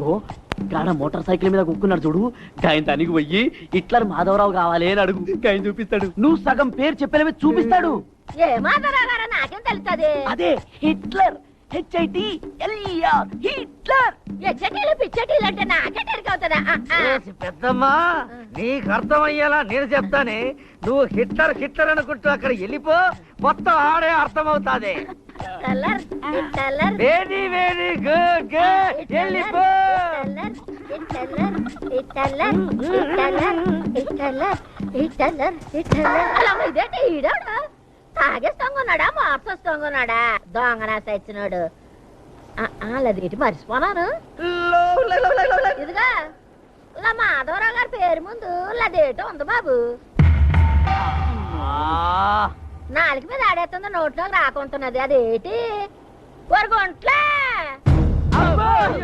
ఇగో గాడ motor cycle మీద కుక్కున్నాడు చూడు, గాయన దానికి పోయి హిట్లర్ మాధవరావు కావాలి అని అడుగు, గాయన చూపిస్తాడు. నువ్వు సగం పేరు చెప్పేలమే చూపిస్తాడు. ఏ మాధవరావు నాకేం తెలుస్తుంది? అదే హిట్లర్, HITLER, హిట్లర్. ఎచ్చటీలు పిచ్చటీలు అంటే నాకే తెరికవుతుందా? పెద్దమ్మా నీకు అర్థమయ్యేలా నేను చెప్తానే, నువ్వు హిట్లర్ హిట్లర్ అనుకుంటూ అక్కడ వెళ్ళిపో, మొత్తం ఆడే అర్థమవుతాది. వెరీ వెరీ గుడ్ గుడ్, వెళ్ళిపో. ఇదేంటి ఈడాడు తాగేస్తాంగున్నాడా మార్చేస్తాంగున్నాడా దొంగనా తెచ్చినాడు? అదేంటి మర్చిపోనాను. ఇదిగా ఇలా మాధవరావు గారి పేరు ముందు లదేటో ఉంది బాబు. నాలుగు మీద ఆడేస్తుంది, నోట్లోకి రాకుంటున్నది. అదేటి వరగొంట్లే